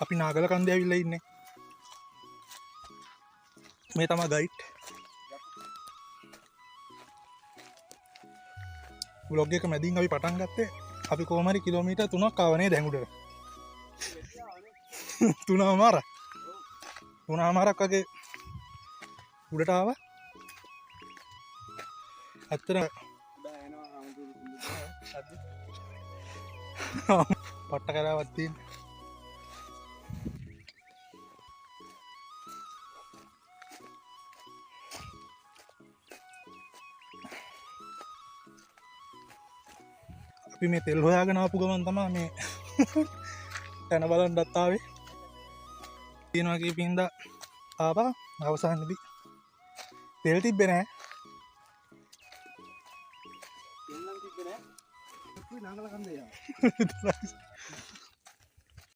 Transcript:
අපි නාගල කන්දේ ඇවිල්ලා ඉන්නේ. මේ තමයි ගයිඩ්. ව්ලොග් එක මැදින් අපි පටන් ගත්තේ. අපි කොහොම හරි කිලෝමීටර් 3ක් ආවනේ දැන් උඩට. 3මාරක් වගේ උඩට ආවා. ඇත්තට පට්ට කරාවක් තියෙන. අපි මේ තෙල් හොයාගෙන ආපු ගමන් තමයි මේ තැන බලන්නත් ආවේ. තියෙනවා කීපින්ද ආවා අවසානයේදී තෙල් තිබ්බේ නැහැ. තෙල් නම් තිබ්බේ නැහැ. නාගල කන්දේ යා.